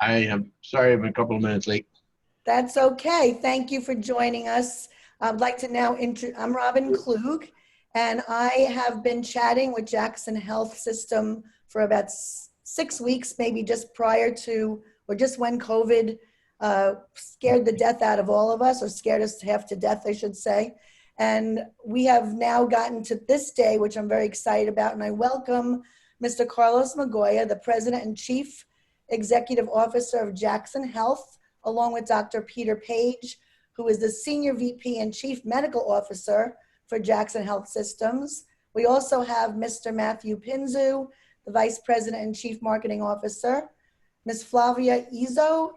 I am sorry I'm a couple of minutes late. That's okay. Thank you for joining us. I'd like to now I'm Robin Kluge, and I have been chatting with Jackson Health System for about 6 weeks, maybe just prior to, or just when COVID scared the death out of all of us, or scared us half to death, I should say. And we have now gotten to this day, which I'm very excited about, and I welcome Mr. Carlos Magoya, the President and Chief Executive Officer of Jackson Health, along with Dr. Peter Page, who is the Senior VP and Chief Medical Officer for Jackson Health Systems. We also have Mr. Matthew Pinzu, the Vice President and Chief Marketing Officer, Ms. Flavia Izzo,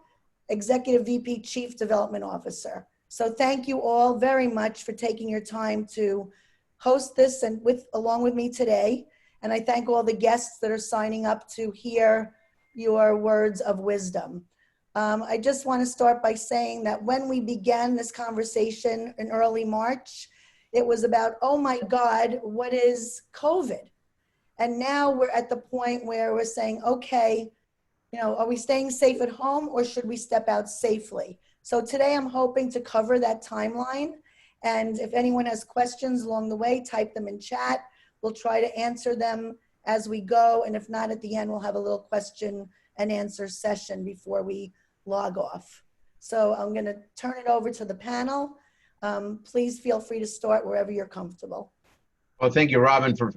Executive VP Chief Development Officer. So thank you all very much for taking your time to host this and along with me today. And I thank all the guests that are signing up to hear your words of wisdom. I just want to start by saying that when we began this conversation in early March, it was about, oh my God, what is COVID? And now we're at the point where we're saying, okay, are we staying safe at home or should we step out safely? So today I'm hoping to cover that timeline. And if anyone has questions along the way, type them in chat. We'll try to answer them as we go. And if not, at the end, we'll have a little question and answer session before we log off. So I'm going to turn it over to the panel. Please feel free to start wherever you're comfortable. Well, thank you, Robin, for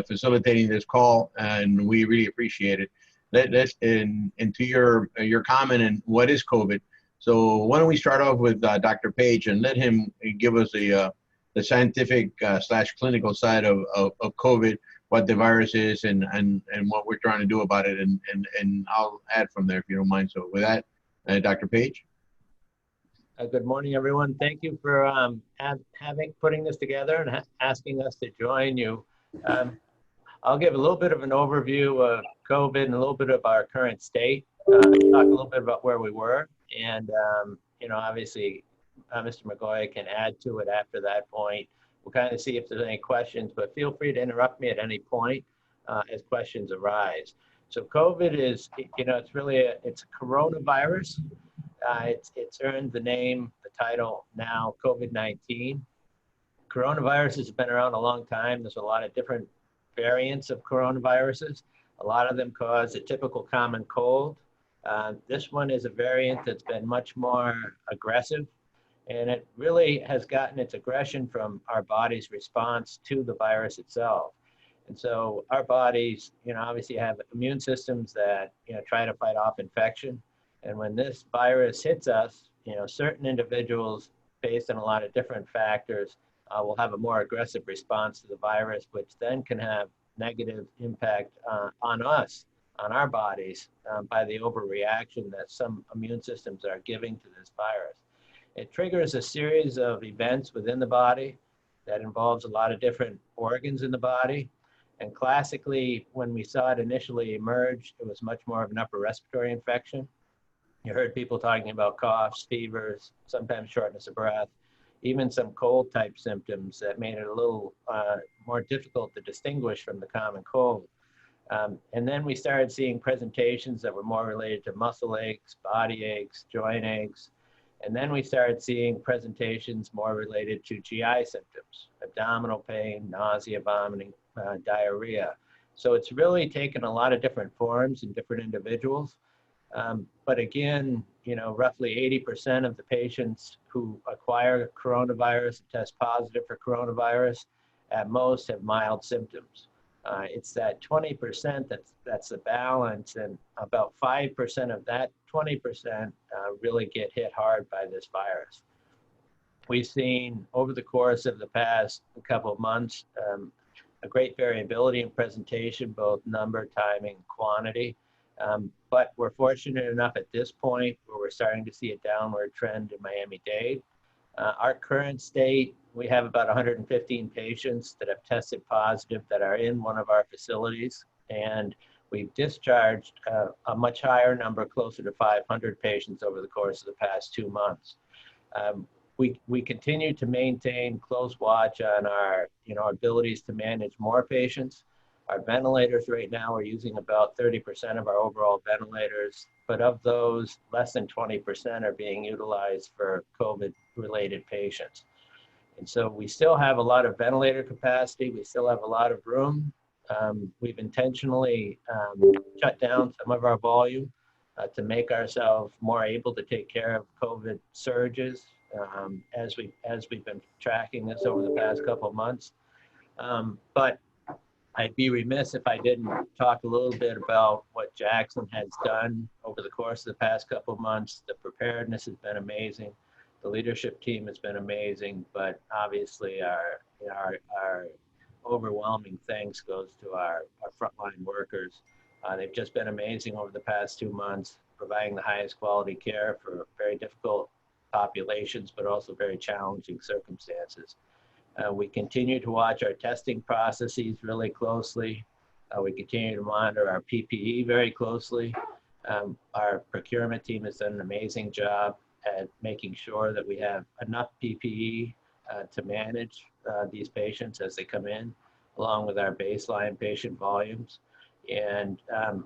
facilitating this call, and we really appreciate it. Let's into your comment and what is COVID. So why don't we start off with Dr. Page and let him give us the scientific / clinical side of COVID, what the virus is, and what we're trying to do about it, and I'll add from there if you don't mind. So with that, Dr. Page. Good morning, everyone. Thank you for putting this together and asking us to join you. I'll give a little bit of an overview of COVID and a little bit of our current state. Talk a little bit about where we were, and obviously, Mr. Magoya can add to it after that point. We'll kind of see if there's any questions, but feel free to interrupt me at any point as questions arise. So COVID is, it's a coronavirus. It's earned the name, the title now, COVID-19. Coronaviruses have been around a long time. There's a lot of different variants of coronaviruses. A lot of them cause a typical common cold. This one is a variant that's been much more aggressive, and it really has gotten its aggression from our body's response to the virus itself. And so our bodies, obviously have immune systems that, try to fight off infection. And when this virus hits us, certain individuals, based on a lot of different factors, will have a more aggressive response to the virus, which then can have negative impact on us, on our bodies, by the overreaction that some immune systems are giving to this virus. It triggers a series of events within the body that involves a lot of different organs in the body. And classically, when we saw it initially emerge, it was much more of an upper respiratory infection. You heard people talking about coughs, fevers, sometimes shortness of breath, even some cold type symptoms that made it a little more difficult to distinguish from the common cold. And then we started seeing presentations that were more related to muscle aches, body aches, joint aches. And then we started seeing presentations more related to GI symptoms, abdominal pain, nausea, vomiting, diarrhea. So it's really taken a lot of different forms in different individuals. But again, roughly 80% of the patients who acquire coronavirus, test positive for coronavirus, at most have mild symptoms. It's that 20% that's the balance, and about 5% of that 20% really get hit hard by this virus. We've seen over the course of the past couple of months a great variability in presentation, both number, timing, quantity. But we're fortunate enough at this point where we're starting to see a downward trend in Miami-Dade. Our current state, we have about 115 patients that have tested positive that are in one of our facilities, and we've discharged a much higher number, closer to 500 patients over the course of the past 2 months. We continue to maintain close watch on our abilities to manage more patients. Our ventilators right now are using about 30% of our overall ventilators, but of those, less than 20% are being utilized for COVID-related patients. And so we still have a lot of ventilator capacity. We still have a lot of room. We've intentionally shut down some of our volume to make ourselves more able to take care of COVID surges as we've been tracking this over the past couple of months. But I'd be remiss if I didn't talk a little bit about what Jackson has done over the course of the past couple of months. The preparedness has been amazing. The leadership team has been amazing, but obviously our overwhelming thanks goes to our frontline workers. They've just been amazing over the past 2 months, providing the highest quality care for very difficult populations, but also very challenging circumstances. We continue to watch our testing processes really closely. We continue to monitor our PPE very closely. Our procurement team has done an amazing job at making sure that we have enough PPE to manage these patients as they come in, along with our baseline patient volumes. And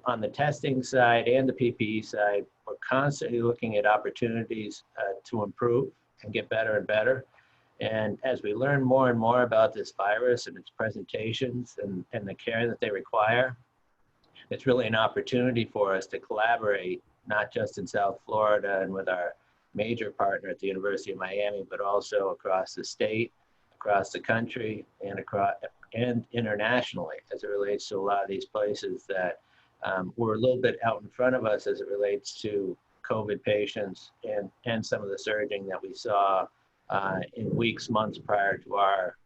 on the testing side and the PPE side, we're constantly looking at opportunities to improve and get better and better. And as we learn more and more about this virus and its presentations and the care that they require, it's really an opportunity for us to collaborate, not just in South Florida and with our major partner at the University of Miami, but also across the state, across the country, and internationally, as it relates to a lot of these places that were a little bit out in front of us as it relates to COVID patients and some of the surging that we saw in weeks, months prior to our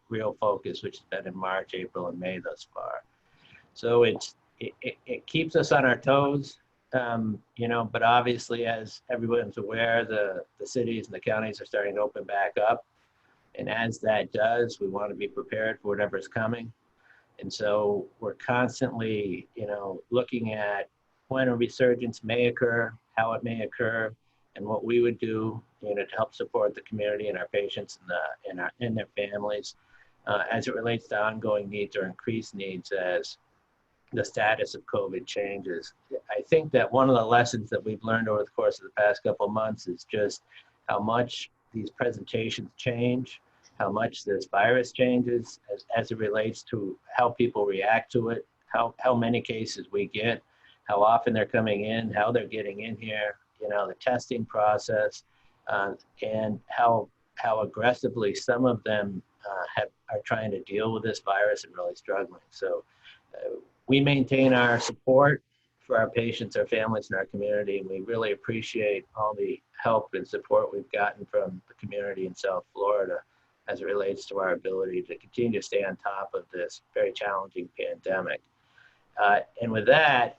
real focus, which has been in March, April, and May thus far. So it keeps us on our toes, but obviously, as everyone's aware, the cities and the counties are starting to open back up. And as that does, we want to be prepared for whatever's coming. And so we're constantly, looking at when a resurgence may occur, how it may occur, and what we would do, to help support the community and our patients and their families as it relates to ongoing needs or increased needs as the status of COVID changes. I think that one of the lessons that we've learned over the course of the past couple of months is just how much these presentations change, how much this virus changes as it relates to how people react to it, how many cases we get, how often they're coming in, how they're getting in here, the testing process, and how aggressively some of them are trying to deal with this virus and really struggling. So we maintain our support for our patients, our families, and our community, and we really appreciate all the help and support we've gotten from the community in South Florida as it relates to our ability to continue to stay on top of this very challenging pandemic. And with that,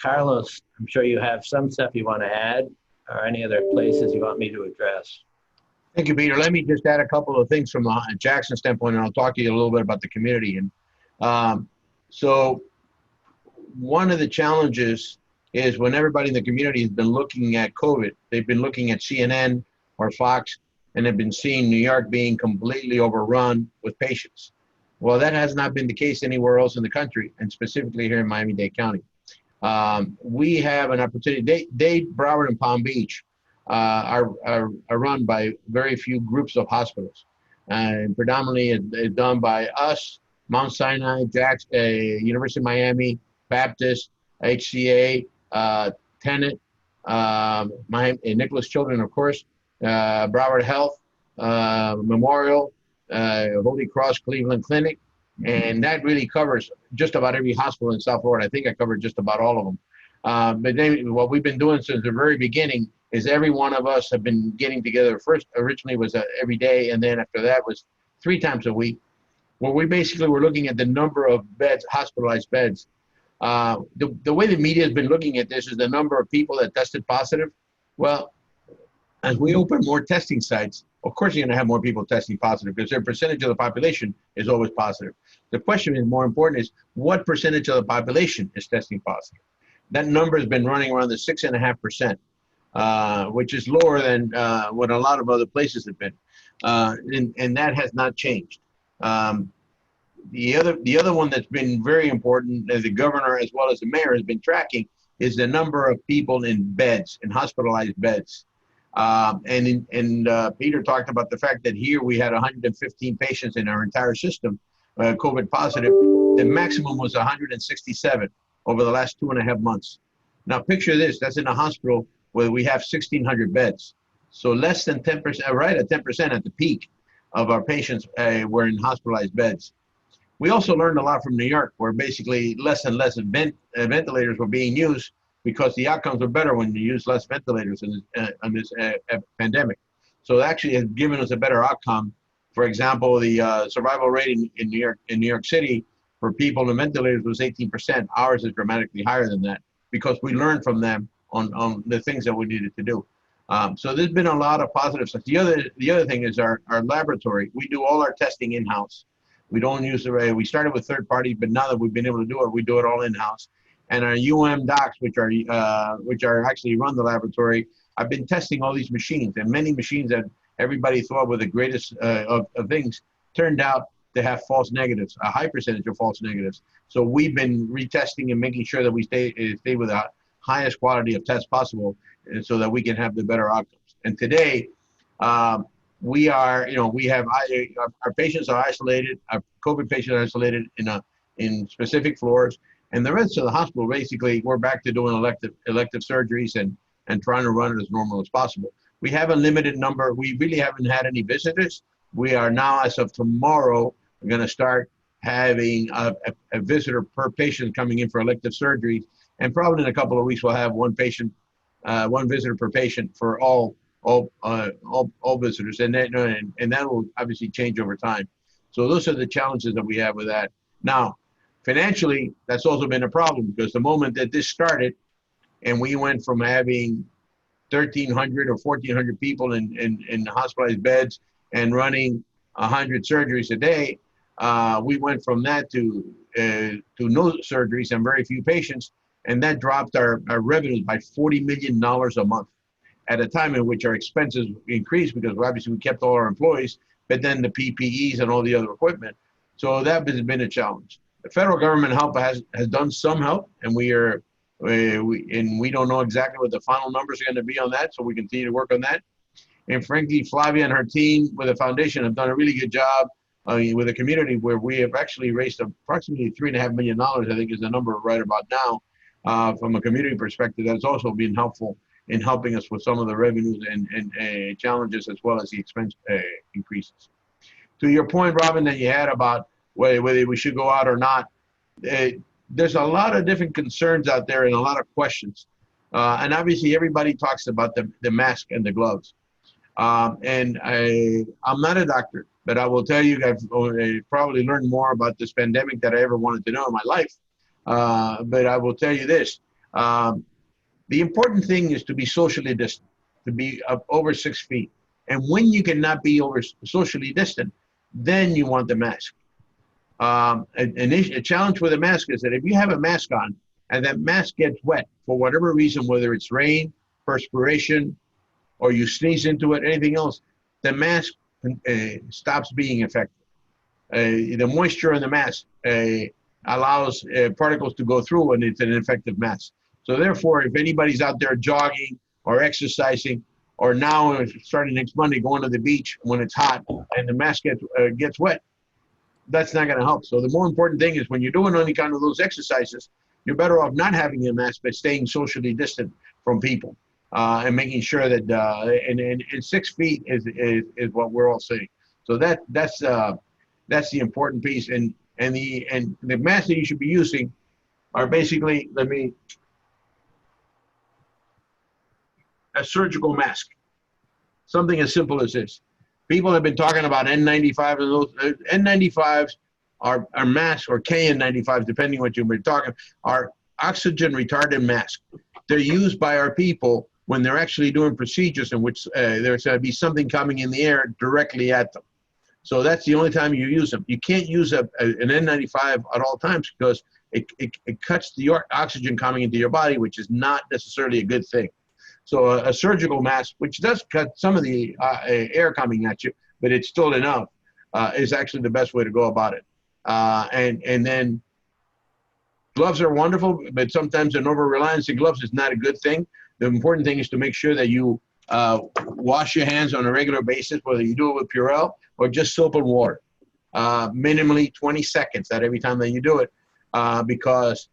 Carlos, I'm sure you have some stuff you want to add or any other places you want me to address. Thank you, Peter. Let me just add a couple of things from the Jackson standpoint, and I'll talk to you a little bit about the community. And so one of the challenges is when everybody in the community has been looking at COVID, they've been looking at CNN or Fox, and they've been seeing New York being completely overrun with patients. Well, that has not been the case anywhere else in the country, and specifically here in Miami-Dade County. We have an opportunity. Dade, Broward, and Palm Beach are run by very few groups of hospitals, and predominantly it's done by us, Mount Sinai, University of Miami, Baptist, HCA, Tenet, Nicholas Children, of course, Broward Health, Memorial, Holy Cross Cleveland Clinic, and that really covers just about every hospital in South Florida. I think I covered just about all of them. But then what we've been doing since the very beginning is every one of us have been getting together. First, originally was every day, and then after that was 3 times a week. Well, we basically were looking at the number of beds, hospitalized beds. The way the media has been looking at this is the number of people that tested positive. Well, as we open more testing sites, of course you're going to have more people testing positive because their percentage of the population is always positive. The question is more important is what percentage of the population is testing positive? That number has been running around the 6.5%, which is lower than what a lot of other places have been. And that has not changed. The other one that's been very important, as the governor as well as the mayor has been tracking, is the number of people in beds, in hospitalized beds. Peter talked about the fact that here we had 115 patients in our entire system, COVID positive. The maximum was 167 over the last 2.5 months. Now picture this, that's in a hospital where we have 1,600 beds. So less than 10%, right at 10% at the peak of our patients were in hospitalized beds. We also learned a lot from New York, where basically less and less ventilators were being used because the outcomes were better when you use less ventilators in this pandemic. So it actually has given us a better outcome. For example, the survival rate in New York City for people on ventilators was 18%. Ours is dramatically higher than that because we learned from them on the things that we needed to do. So there's been a lot of positive stuff. The other thing is our laboratory. We do all our testing in-house. We don't use we started with third parties, but now that we've been able to do it, we do it all in-house. And our docs, which are actually run the laboratory, I've been testing all these machines, and many machines that everybody thought were the greatest of things turned out to have false negatives, a high percentage of false negatives. So we've been retesting and making sure that we stay with the highest quality of tests possible, so that we can have the better outcomes. And today, we are, we have our patients are isolated, our COVID patients are isolated in specific floors, and the rest of the hospital, basically, we're back to doing elective surgeries and trying to run it as normal as possible. We have a limited number. We really haven't had any visitors. We are now, as of tomorrow, we're going to start having a visitor per patient coming in for elective surgeries, and probably in a couple of weeks we'll have one visitor per patient for all visitors, and that will obviously change over time. So those are the challenges that we have with that. Now, financially, that's also been a problem, because the moment that this started, and we went from having 1,300 or 1,400 people in hospitalized beds and running 100 surgeries a day, we went from that to no surgeries and very few patients, and that dropped our revenues by $40 million a month, at a time in which our expenses increased because obviously we kept all our employees, but then the PPEs and all the other equipment. So that has been a challenge. The federal government help has done some help, and we don't know exactly what the final numbers are going to be on that, so we continue to work on that. And frankly, Flavia and her team with the foundation have done a really good job with the community, where we have actually raised approximately $3.5 million, I think is the number right about now, from a community perspective. That's also been helpful in helping us with some of the revenues and challenges, as well as the expense increases. To your point, Robin, that you had about whether we should go out or not, there's a lot of different concerns out there and a lot of questions. And obviously everybody talks about the mask and the gloves. And I'm not a doctor, but I will tell you, I've probably learned more about this pandemic than I ever wanted to know in my life. But I will tell you this, the important thing is to be socially distant, to be up over 6 feet. And when you cannot be over socially distant, then you want the mask. A challenge with a mask is that if you have a mask on and that mask gets wet for whatever reason, whether it's rain, perspiration, or you sneeze into it, anything else, the mask stops being effective. The moisture in the mask allows particles to go through, and it's an ineffective mask. So therefore, if anybody's out there jogging or exercising, or now starting next Monday going to the beach when it's hot and the mask gets wet, that's not going to help. So the more important thing is, when you're doing any kind of those exercises, you're better off not having a mask, but staying socially distant from people, and making sure that and 6 feet is what we're all saying. So that's the important piece. And the masks that you should be using are basically, a surgical mask, something as simple as this. People have been talking about N95, and those N95s are masks, or KN95s, depending what you're talking, are oxygen retardant masks. They're used by our people when they're actually doing procedures in which there's going to be something coming in the air directly at them. So that's the only time you use them. You can't use an N95 at all times, because it cuts the oxygen coming into your body, which is not necessarily a good thing. So a surgical mask, which does cut some of the air coming at you, but it's still enough, is actually the best way to go about it. And then Gloves are wonderful, but sometimes an over-reliance on gloves is not a good thing. The important thing is to make sure that you wash your hands on a regular basis, whether you do it with Purell or just soap and water. Minimally 20 seconds at every time that you do it, because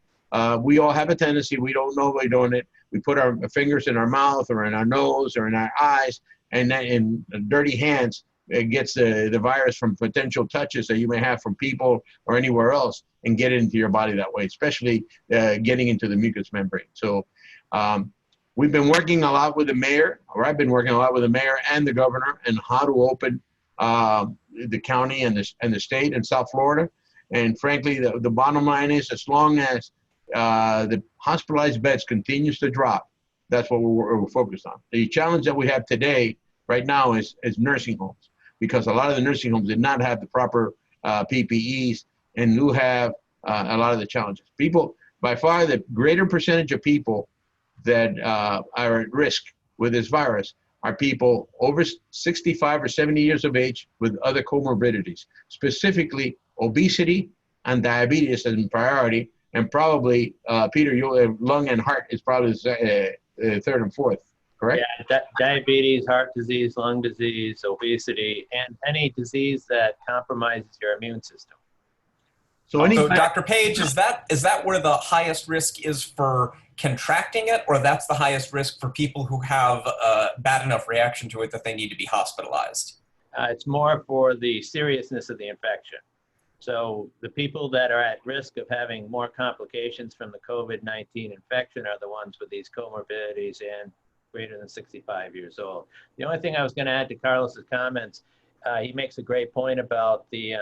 we all have a tendency, we don't know we're doing it. We put our fingers in our mouth or in our nose or in our eyes, and then in dirty hands, it gets the virus from potential touches that you may have from people or anywhere else and get it into your body that way, especially getting into the mucous membrane. So we've been working a lot with the mayor, or I've been working a lot with the mayor and the governor, and how to open the county and the state in South Florida. And frankly, the bottom line is, as long as the hospitalized beds continues to drop, that's what we're focused on. The challenge that we have today, right now, is nursing homes, because a lot of the nursing homes did not have the proper PPEs and do have a lot of the challenges. People, by far, the greater percentage of people that are at risk with this virus are people over 65 or 70 years of age with other comorbidities, specifically obesity and diabetes as a priority, and probably, Peter, your lung and heart is probably third and fourth, correct? Yeah, diabetes, heart disease, lung disease, obesity, and any disease that compromises your immune system. So Dr. Page, is that where the highest risk is for contracting it, or that's the highest risk for people who have a bad enough reaction to it that they need to be hospitalized? It's more for the seriousness of the infection. So the people that are at risk of having more complications from the COVID-19 infection are the ones with these comorbidities and greater than 65 years old. The only thing I was going to add to Carlos's comments, he makes a great point about the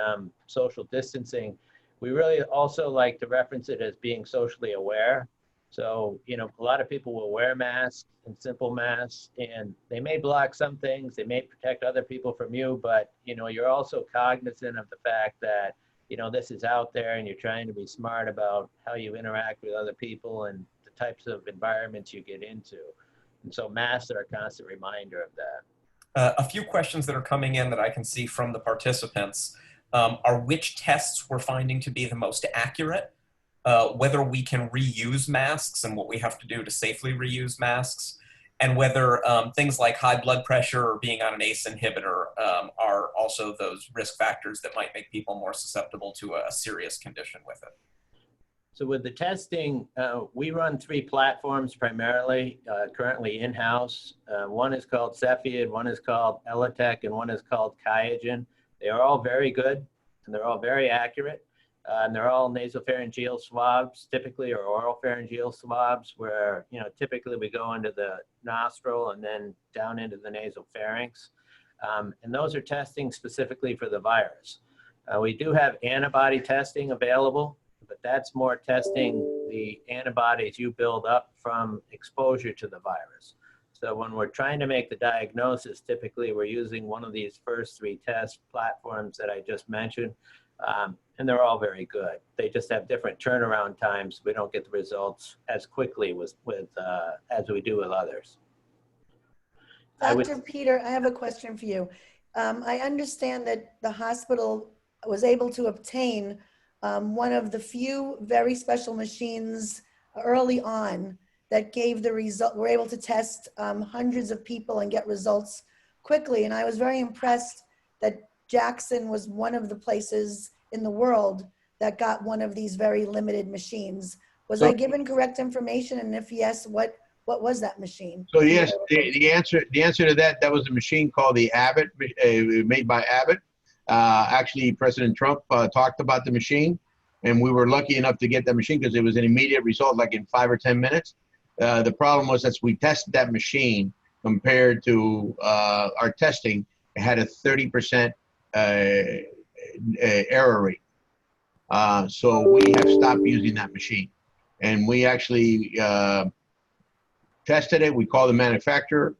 social distancing. We really also like to reference it as being socially aware. So, you know, a lot of people will wear masks and simple masks, and they may block some things, they may protect other people from you, but, you know, you're also cognizant of the fact that, you know, this is out there and you're trying to be smart about how you interact with other people and the types of environments you get into. And so masks are a constant reminder of that. A few questions that are coming in that I can see from the participants are which tests we're finding to be the most accurate, whether we can reuse masks and what we have to do to safely reuse masks, and whether things like high blood pressure or being on an ACE inhibitor are also those risk factors that might make people more susceptible to a serious condition with it. So with the testing, we run 3 platforms primarily, currently in-house. One is called Cepheid, one is called Elitech, and one is called Qiagen. They are all very good, and they're all very accurate. And they're all nasopharyngeal swabs, typically, or oral pharyngeal swabs, where, you know, typically we go into the nostril and then down into the nasopharynx. And those are testing specifically for the virus. We do have antibody testing available, but that's more testing the antibodies you build up from exposure to the virus. So when we're trying to make the diagnosis, typically we're using one of these first 3 test platforms that I just mentioned. And they're all very good. They just have different turnaround times. We don't get the results as quickly with as we do with others. Dr. Peter, I have a question for you. I understand that the hospital was able to obtain one of the few very special machines early on that gave the result, were able to test hundreds of people and get results quickly. And I was very impressed that Jackson was one of the places in the world that got one of these very limited machines. Was I given correct information? And if yes, what was that machine? So yes, the answer to that was a machine called the Abbott, made by Abbott. Actually, President Trump talked about the machine, and we were lucky enough to get that machine because it was an immediate result, like in 5 or 10 minutes. The problem was that we tested that machine compared to our testing, it had a 30% error rate. So we have stopped using that machine. And we actually tested it. We called the manufacturer.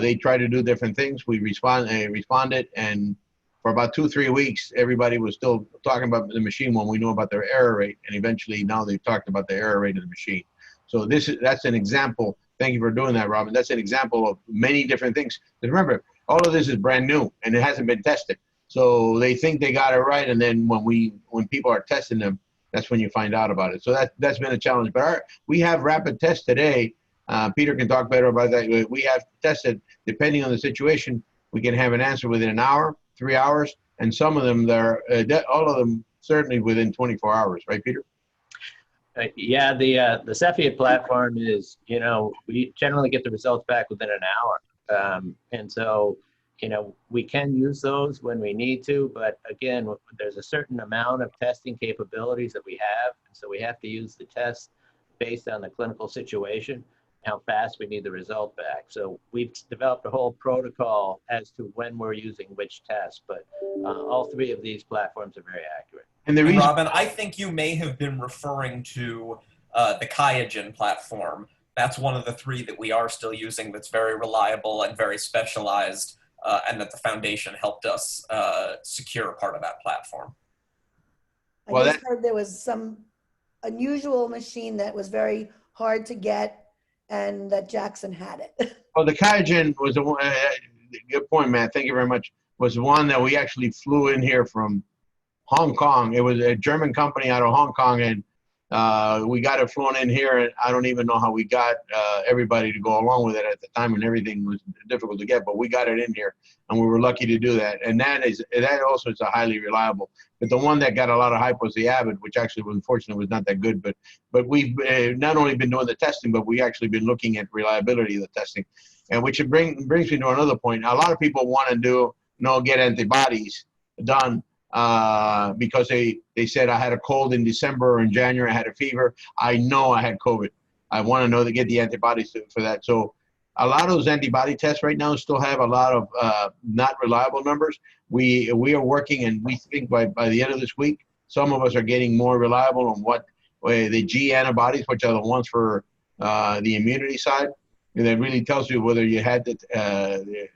They tried to do different things. We responded, and for about 2-3 weeks, everybody was still talking about the machine when we knew about their error rate. And eventually now they've talked about the error rate of the machine. So that's an example. Thank you for doing that, Robin. That's an example of many different things. Because remember, all of this is brand new and it hasn't been tested. So they think they got it right, and then when people are testing them, that's when you find out about it. So that's been a challenge. But we have rapid tests today. Peter can talk better about that. We have tested, depending on the situation, we can have an answer within an hour, 3 hours, and some of them, all of them certainly within 24 hours, right, Peter? Yeah, the Cepheid platform is, we generally get the results back within an hour. And so, we can use those when we need to, but again, there's a certain amount of testing capabilities that we have. And so we have to use the test based on the clinical situation, how fast we need the result back. So we've developed a whole protocol as to when we're using which test, but all three of these platforms are very accurate. And Robin, I think you may have been referring to the QIAGEN platform. That's one of the three that we are still using that's very reliable and very specialized, and that the foundation helped us secure part of that platform. I just heard there was some unusual machine that was very hard to get and that Jackson had it. Well, the QIAGEN was good point, Matt. Thank you very much. Was one that we actually flew in here from Hong Kong. It was a German company out of Hong Kong, and we got it flown in here. And I don't even know how we got everybody to go along with it at the time, and everything was difficult to get. But we got it in here, and we were lucky to do that. And that also is a highly reliable. But the one that got a lot of hype was the Abbott, which actually, unfortunately, was not that good. But we've not only been doing the testing, but we actually been looking at reliability of the testing, and which brings me to another point. A lot of people want to get antibodies done. Because they said I had a cold in December or in January, I had a fever. I know I had COVID. I want to know to get the antibodies for that. So a lot of those antibody tests right now still have a lot of not reliable numbers. We are working, and we think by the end of this week, some of us are getting more reliable on what the G antibodies, which are the ones for the immunity side, and that really tells you whether you had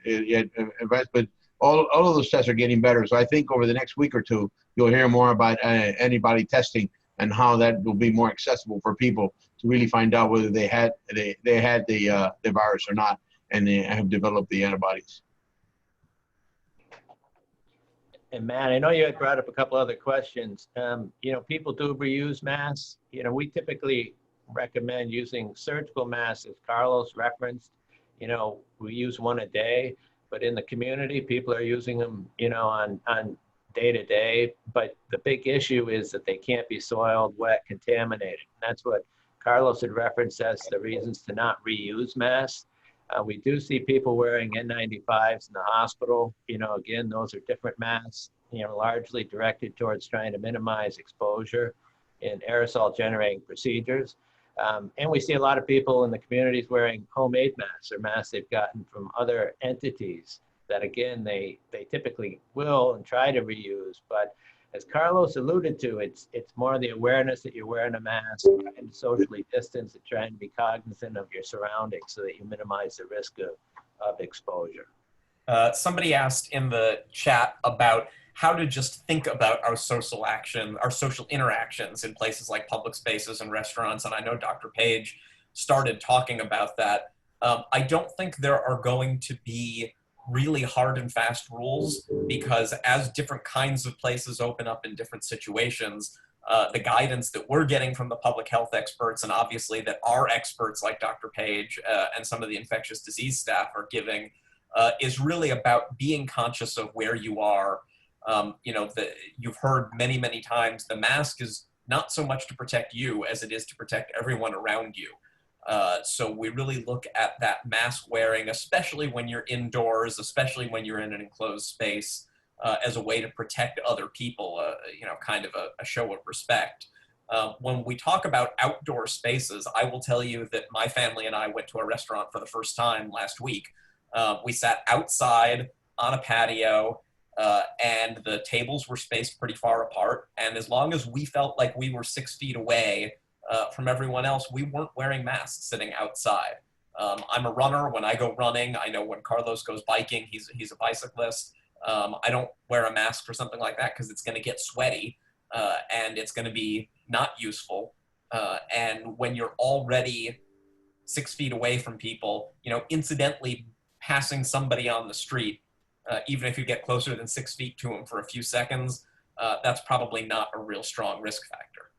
advanced. But all of those tests are getting better. So I think over the next week or two, you'll hear more about antibody testing and how that will be more accessible for people to really find out whether they had the virus or not, and they have developed the antibodies. And Matt, I know you had brought up a couple other questions. People do reuse masks. We typically recommend using surgical masks, as Carlos referenced. We use one a day. But in the community, people are using them, on day to day. But the big issue is that they can't be soiled, wet, contaminated. And that's what Carlos had referenced as the reasons to not reuse masks. We do see people wearing N95s in the hospital. Again, those are different masks, largely directed towards trying to minimize exposure in aerosol generating procedures. And we see a lot of people in the communities wearing homemade masks or masks they've gotten from other entities that, again, they typically will and try to reuse. But as Carlos alluded to, it's more the awareness that you're wearing a mask and socially distance and trying to be cognizant of your surroundings so that you minimize the risk of exposure. Somebody asked in the chat about how to just think about our social interactions in places like public spaces and restaurants. And I know Dr. Page started talking about that. I don't think there are going to be really hard and fast rules, because as different kinds of places open up in different situations, the guidance that we're getting from the public health experts, and obviously that our experts like Dr. Page and some of the infectious disease staff are giving, is really about being conscious of where you are. You've heard many, many times, the mask is not so much to protect you as it is to protect everyone around you. So we really look at that mask wearing, especially when you're indoors, especially when you're in an enclosed space, as a way to protect other people, kind of a show of respect. When we talk about outdoor spaces, I will tell you that my family and I went to a restaurant for the first time last week. We sat outside on a patio, and the tables were spaced pretty far apart. And as long as we felt like we were 6 feet away from everyone else, we weren't wearing masks sitting outside. I'm a runner. When I go running, I know when Carlos goes biking, he's a bicyclist. I don't wear a mask for something like that because it's going to get sweaty and it's going to be not useful. And when you're already 6 feet away from people, incidentally passing somebody on the street, even if you get closer than 6 feet to them for a few seconds, that's probably not a real strong risk factor.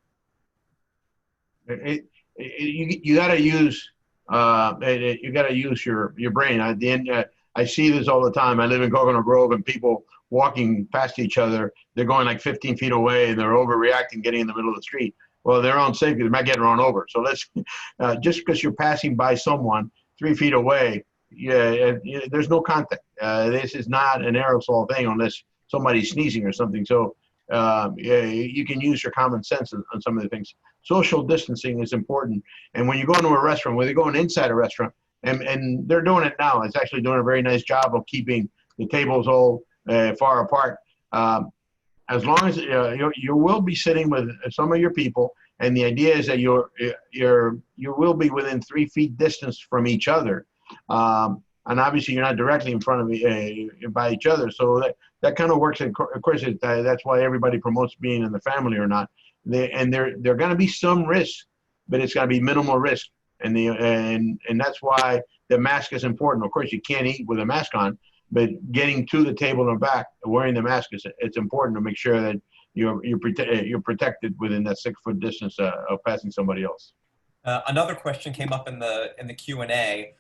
You got to use you got to use your brain. At the end, I see this all the time. I live in Coconut Grove, and people walking past each other, they're going like 15 feet away, and they're overreacting, getting in the middle of the street. Well, their own safety, they might get run over. So let's just because you're passing by someone 3 feet away, there's no contact. This is not an aerosol thing unless somebody's sneezing or something. So you can use your common sense on some of the things. Social distancing is important. And when you go into a restaurant, where they're going inside a restaurant, and they're doing it now, it's actually doing a very nice job of keeping the tables all far apart. As long as you will be sitting with some of your people, and the idea is that you will be within 3 feet distance from each other, and obviously you're not directly in front of by each other. So that kind of works. Of course, that's why everybody promotes being in the family or not. There going to be some risk, but it's going to be minimal risk, and that's why the mask is important. Of course, you can't eat with a mask on, but getting to the table and back, wearing the mask it's important to make sure that you're protected within that 6 foot distance of passing somebody else. Another question came up in the Q&A.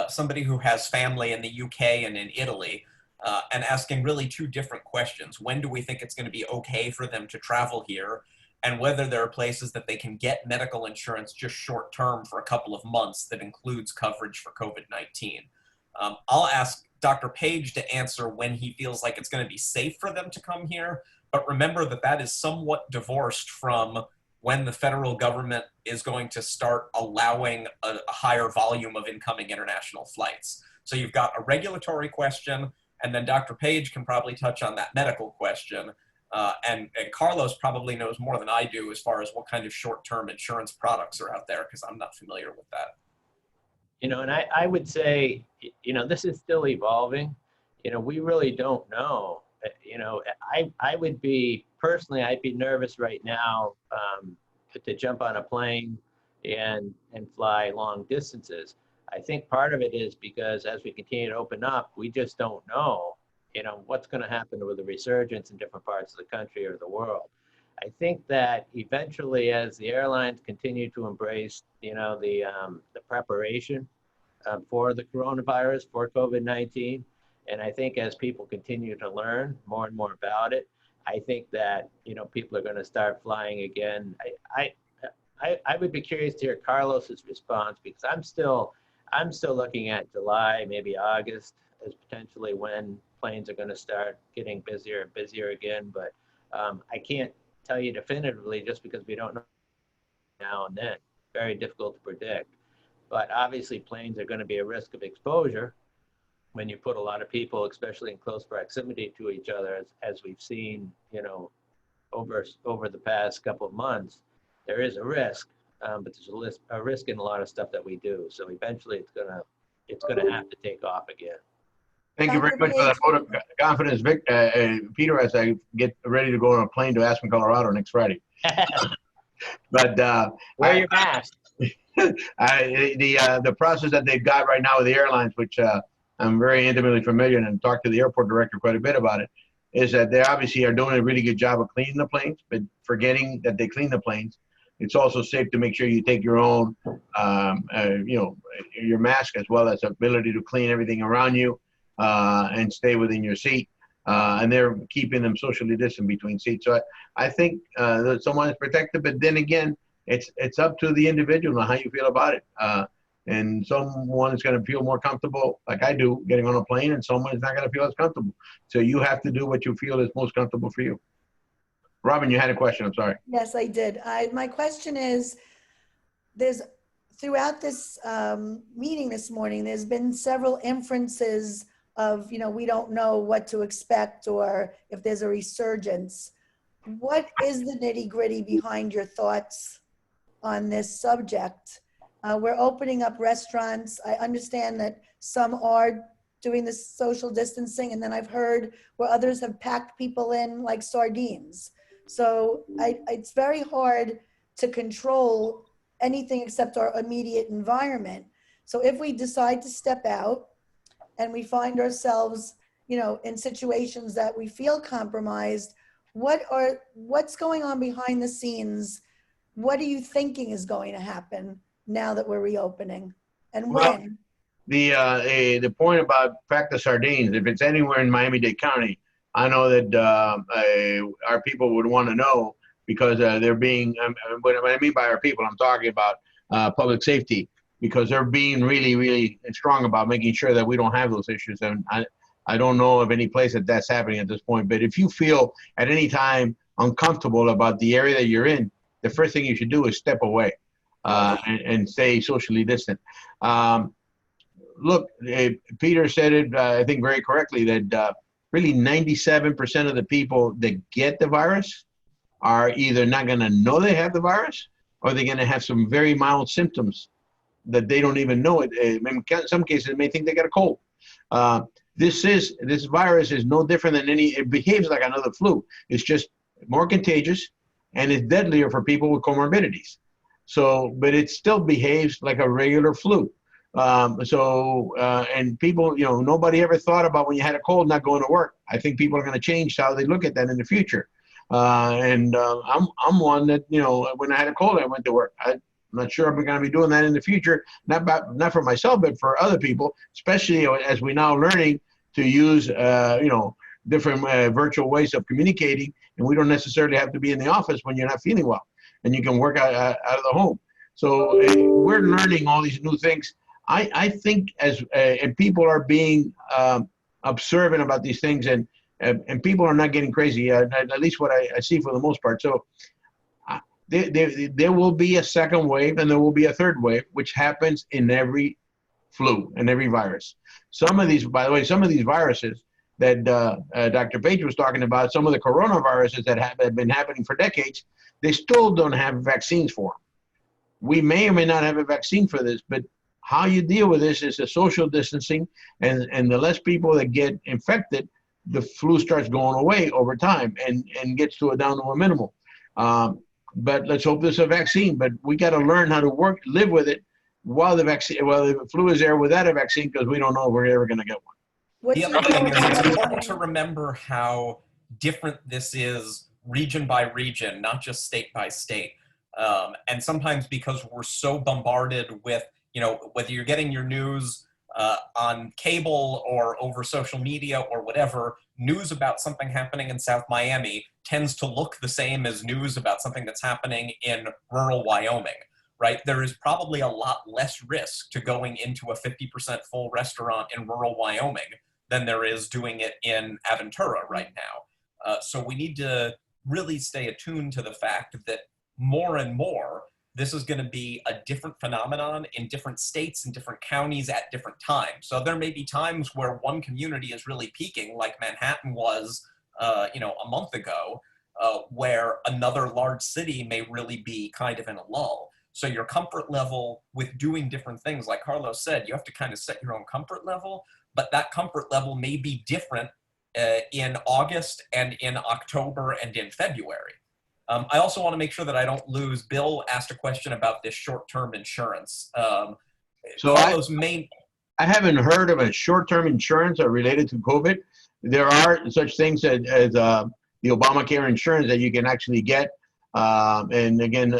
Somebody who has family in the UK and in Italy, and asking really two different questions. When do we think it's going to be okay for them to travel here? And whether there are places that they can get medical insurance just short term for a couple of months that includes coverage for COVID-19. I'll ask Dr. Page to answer when he feels like it's going to be safe for them to come here. But remember that is somewhat divorced from when the federal government is going to start allowing a higher volume of incoming international flights. So you've got a regulatory question, and then Dr. Page can probably touch on that medical question. And Carlos probably knows more than I do as far as what kind of short-term insurance products are out there, because I'm not familiar with that. And I would say, this is still evolving. We really don't know. I would be, personally, I'd be nervous right now to jump on a plane and fly long distances. I think part of it is because as we continue to open up, we just don't know, what's going to happen with the resurgence in different parts of the country or the world. I think that eventually, as the airlines continue to embrace, the preparation for the coronavirus, for COVID-19, and I think as people continue to learn more and more about it, I think that, people are going to start flying again. I would be curious to hear Carlos's response, because I'm still looking at July, maybe August, as potentially when planes are going to start getting busier and busier again. But I can't tell you definitively just because we don't know now and then. Very difficult to predict. But obviously planes are going to be a risk of exposure when you put a lot of people, especially in close proximity to each other, as we've seen, over the past couple of months. There is a risk, but there's a risk in a lot of stuff that we do. So eventually it's gonna have to take off again. Thank you very much for that vote of confidence, Vic. Peter, as I get ready to go on a plane to Aspen, Colorado next Friday. But wear your mask. The process that they've got right now with the airlines, which I'm very intimately familiar and talked to the airport director quite a bit about it, is that they obviously are doing a really good job of cleaning the planes, but forgetting that they clean the planes. It's also safe to make sure you take your own, your mask, as well as the ability to clean everything around you and stay within your seat. And they're keeping them socially distant between seats. So I think that someone is protected, but then again, it's up to the individual and how you feel about it. And someone is going to feel more comfortable, like I do, getting on a plane, and someone is not going to feel as comfortable. So you have to do what you feel is most comfortable for you. Robin, you had a question. I'm sorry. Yes, I did. My question is, throughout this meeting this morning, there's been several inferences of, we don't know what to expect or if there's a resurgence. What is the nitty-gritty behind your thoughts on this subject? We're opening up restaurants. I understand that some are doing this social distancing, and then I've heard where others have packed people in like sardines. So it's very hard to control anything except our immediate environment. So if we decide to step out and we find ourselves, in situations that we feel compromised, what's going on behind the scenes what are you thinking is going to happen now that we're reopening, and Well, when? The point about pack the sardines, if it's anywhere in Miami-Dade County, I know that our people would want to know because they're being, what I mean by our people, I'm talking about public safety, because they're being really, really strong about making sure that we don't have those issues. And I don't know of any place that that's happening at this point. But if you feel at any time uncomfortable about the area that you're in, the first thing you should do is step away and stay socially distant. Look, Peter said it, I think, very correctly, that really 97% of the people that get the virus are either not going to know they have the virus, or they're going to have some very mild symptoms that they don't even know it. In some cases, they may think they got a cold. This virus is no different than it behaves like another flu. It's just more contagious, and it's deadlier for people with comorbidities. So, but it still behaves like a regular flu. And people, nobody ever thought about when you had a cold not going to work. I think people are going to change how they look at that in the future. I'm one that, when I had a cold, I went to work. I'm not sure if I'm going to be doing that in the future, not for myself, but for other people, especially as we're now learning to use, different virtual ways of communicating, and we don't necessarily have to be in the office when you're not feeling well, and you can work out of the home. So we're learning all these new things. I think and people are being observant about these things, and people are not getting crazy, at least what I see for the most part. So there will be a second wave, and there will be a third wave, which happens in every flu and every virus. Some of these, by the way, viruses that Dr. Page was talking about, some of the coronaviruses that have been happening for decades, they still don't have vaccines for them. We may or may not have a vaccine for this, but how you deal with this is a social distancing, and the less people that get infected, the flu starts going away over time and gets down to a minimal. But let's hope there's a vaccine. But we got to learn how to live with it while the flu is there without a vaccine, because we don't know if we're ever going to get one. The other thing is it's important to remember how different this is region by region, not just state by state. And sometimes because we're so bombarded with, whether you're getting your news on cable or over social media or whatever, news about something happening in South Miami tends to look the same as news about something that's happening in rural Wyoming, right? There is probably a lot less risk to going into a 50% full restaurant in rural Wyoming than there is doing it in Aventura right now. So we need to really stay attuned to the fact that more and more, this is going to be a different phenomenon in different states and different counties at different times. So there may be times where one community is really peaking, like Manhattan was, a month ago, where another large city may really be kind of in a lull. So your comfort level with doing different things, like Carlos said, you have to kind of set your own comfort level, but that comfort level may be different in August and in October and in February. I also want to make sure that I don't lose. Bill asked a question about this short-term insurance. So I haven't heard of a short-term insurance related to COVID. There are such things as the Obamacare insurance that you can actually get. And again,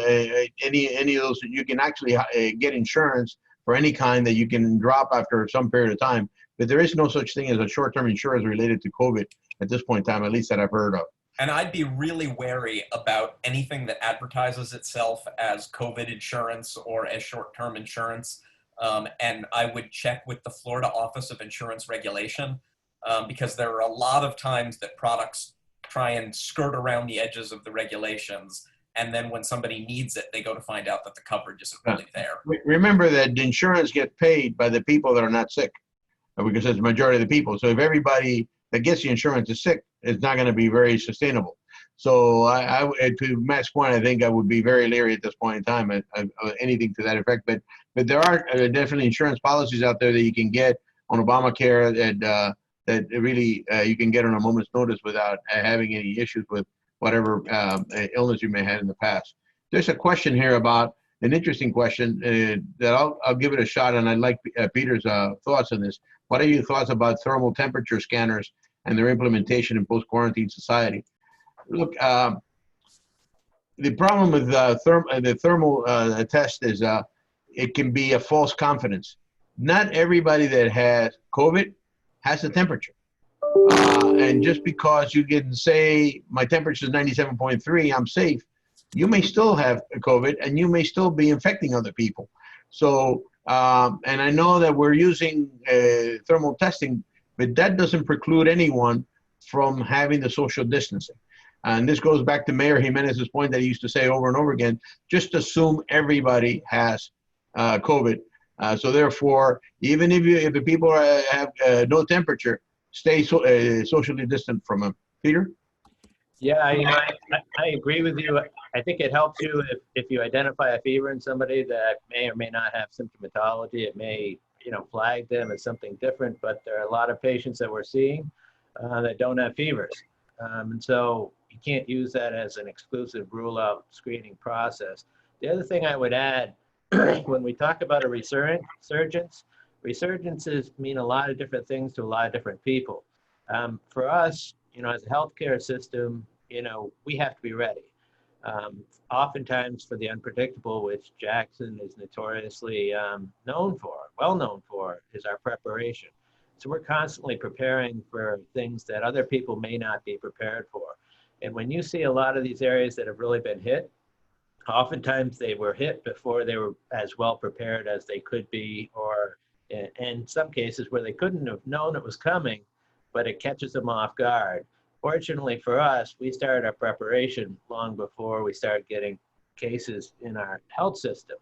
any of those, you can actually get insurance for any kind that you can drop after some period of time. But there is no such thing as a short-term insurance related to COVID at this point in time, at least that I've heard of. And I'd be really wary about anything that advertises itself as COVID insurance or as short-term insurance. And I would check with the Florida Office of Insurance Regulation, because there are a lot of times that products try and skirt around the edges of the regulations. And then when somebody needs it, they go to find out that the coverage isn't really there. Remember that the insurance gets paid by the people that are not sick, because it's the majority of the people. So if everybody that gets the insurance is sick, it's not going to be very sustainable. So to Matt's point, I think I would be very leery at this point in time at anything to that effect. But there are definitely insurance policies out there that you can get on Obamacare that really you can get on a moment's notice without having any issues with whatever illness you may have in the past. There's a question here about an interesting question that I'll give it a shot, and I'd like Peter's thoughts on this. What are your thoughts about thermal temperature scanners and their implementation in post-quarantine society? Look, the problem with the thermal test is it can be a false confidence. Not everybody that has COVID has a temperature. And just because you can say my temperature is 97.3, I'm safe, you may still have COVID and you may still be infecting other people. So, and I know that we're using thermal testing, but that doesn't preclude anyone from having the social distancing. And this goes back to Mayor Jimenez's point that he used to say over and over again, just assume everybody has COVID. So therefore, even if the people have no temperature, stay socially distant from them. Peter? Yeah, I agree with you. I think it helps you if you identify a fever in somebody that may or may not have symptomatology. It may, flag them as something different, but there are a lot of patients that we're seeing that don't have fevers. And so you can't use that as an exclusive rule-out screening process. The other thing I would add, when we talk about a resurgence, resurgences mean a lot of different things to a lot of different people. For us, as a healthcare system, we have to be ready. Oftentimes for the unpredictable, which Jackson is notoriously well known for, is our preparation. So we're constantly preparing for things that other people may not be prepared for. And when you see a lot of these areas that have really been hit, oftentimes they were hit before they were as well prepared as they could be, or in some cases where they couldn't have known it was coming, but it catches them off guard. Fortunately for us, we started our preparation long before we started getting cases in our health system.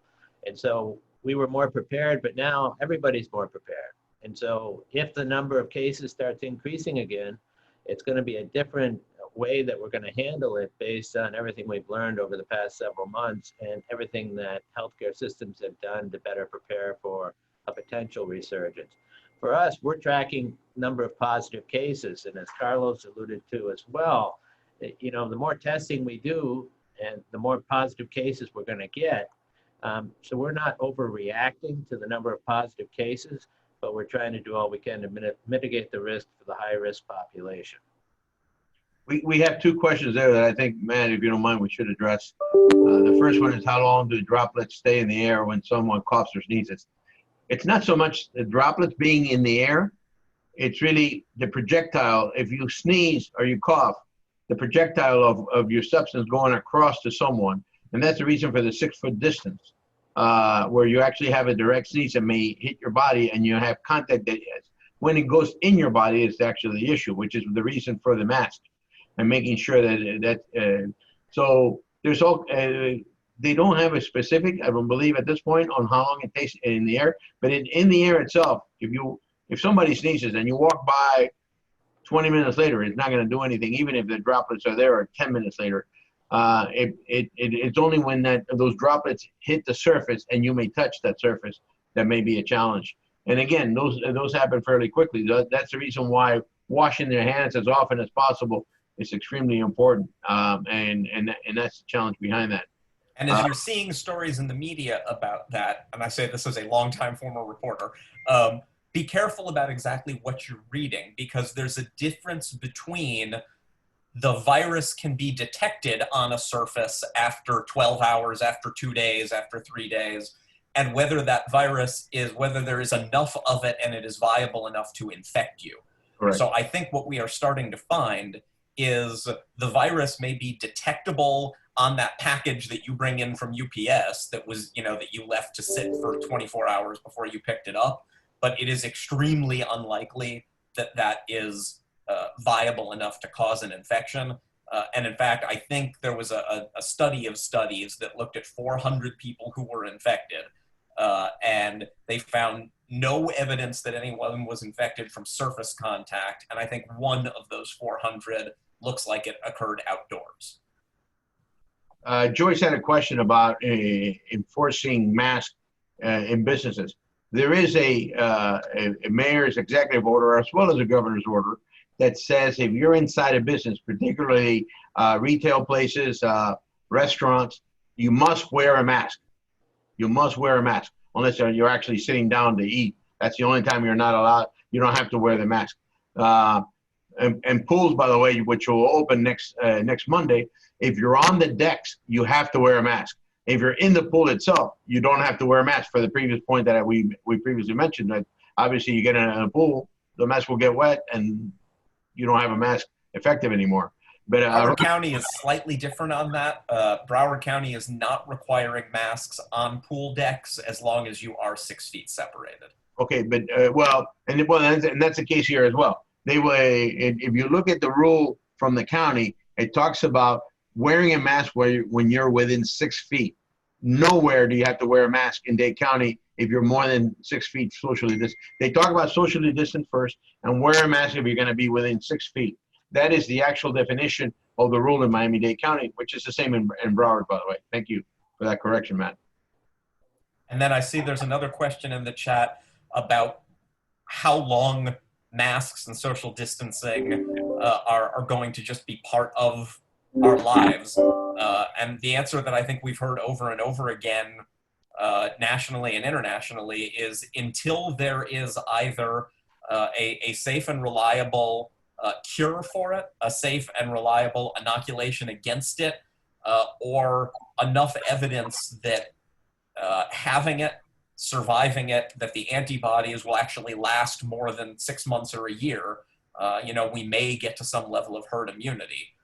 And so we were more prepared, but now everybody's more prepared. And so if the number of cases starts increasing again, it's going to be a different way that we're going to handle it based on everything we've learned over the past several months and everything that healthcare systems have done to better prepare for a potential resurgence. For us, we're tracking number of positive cases, and as Carlos alluded to as well, the more testing we do and the more positive cases we're going to get. So we're not overreacting to the number of positive cases, but we're trying to do all we can to mitigate the risk for the high-risk population. We have two questions there that I think, Matt, if you don't mind, we should address. The first one is, how long do droplets stay in the air when someone coughs or sneezes? It's not so much the droplets being in the air, it's really the projectile. If you sneeze or you cough, the projectile of your substance going across to someone, and that's the reason for the 6-foot distance, where you actually have a direct sneeze that may hit your body and you have contact that when it goes in your body is actually the issue, which is the reason for the mask and making sure so there's all, they don't have a specific, I don't believe at this point, on how long it takes in the air, but in the air itself, if somebody sneezes and you walk by 20 minutes later, it's not going to do anything, even if the droplets are there, or 10 minutes later. It's only when those droplets hit the surface and you may touch that surface that may be a challenge. And again, those happen fairly quickly. That's the reason why washing their hands as often as possible is extremely important. And that's the challenge behind that. And as you're seeing stories in the media about that, and I say this as a longtime former reporter, be careful about exactly what you're reading, because there's a difference between the virus can be detected on a surface after 12 hours, after 2 days, after 3 days, and whether that virus whether there is enough of it and it is viable enough to infect you. Correct. So I think what we are starting to find is the virus may be detectable on that package that you bring in from UPS that was, that you left to sit for 24 hours before you picked it up, but it is extremely unlikely that that is viable enough to cause an infection. And in fact, I think there was a study of studies that looked at 400 people who were infected, and they found no evidence that anyone was infected from surface contact. And I think one of those 400 looks like it occurred outdoors. Joyce had a question about enforcing masks in businesses. There is a mayor's executive order as well as a governor's order that says if you're inside a business, particularly retail places, restaurants, you must wear a mask. You must wear a mask unless you're actually sitting down to eat. That's the only time you're not allowed. You don't have to wear the mask. and pools, by the way, which will open next Monday, if you're on the decks, you have to wear a mask. If you're in the pool itself, you don't have to wear a mask. For the previous point that we previously mentioned, that obviously you get in a pool, the mask will get wet, and you don't have a mask effective anymore. But Broward County is slightly different on that. Broward County is not requiring masks on pool decks as long as you are 6 feet separated. okay, but and that's the case here as well. They will, if you look at the rule from the county, it talks about wearing a mask when you're within 6 feet. Nowhere do you have to wear a mask in Dade County if you're more than 6 feet socially distant. They talk about socially distant first and wear a mask if you're going to be within 6 feet. That is the actual definition of the rule in Miami-Dade County, which is the same in Broward, by the way. Thank you for that correction, Matt. And then I see there's another question in the chat about how long masks and social distancing are going to just be part of our lives. And the answer that I think we've heard over and over again, nationally and internationally, is until there is either a safe and reliable cure for it, a safe and reliable inoculation against it, or enough evidence that having it, surviving it, that the antibodies will actually last more than 6 months or a year, we may get to some level of herd immunity.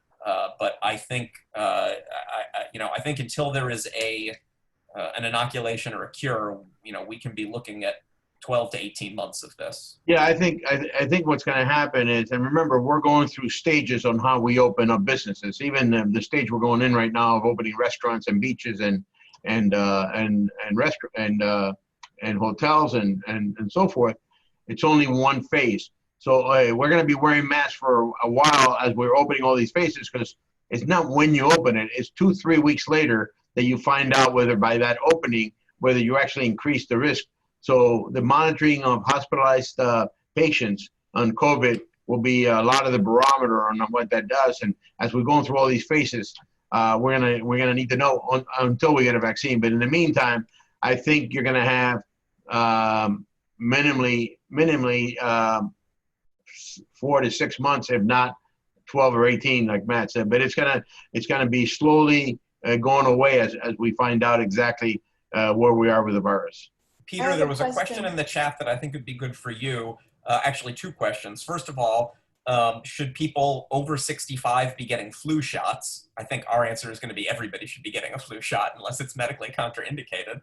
But I think, I think until there is an inoculation or a cure, we can be looking at 12 to 18 months of this. Yeah, I think what's going to happen is, and remember, we're going through stages on how we open up businesses. Even the stage we're going in right now of opening restaurants and beaches and hotels and so forth, it's only one phase. So we're going to be wearing masks for a while as we're opening all these phases, because it's not when you open it, it's 2-3 weeks later that you find out whether by that opening, whether you actually increase the risk. So the monitoring of hospitalized patients on COVID will be a lot of the barometer on what that does. And as we're going through all these phases, we're gonna need to know until we get a vaccine. But in the meantime, I think you're gonna have minimally 4 to 6 months, if not 12 or 18, like Matt said. But it's gonna be slowly going away as we find out exactly where we are with the virus. Peter, there was a question in the chat that I think would be good for you. Actually, 2 questions. First of all, should people over 65 be getting flu shots? I think our answer is going to be everybody should be getting a flu shot unless it's medically contraindicated.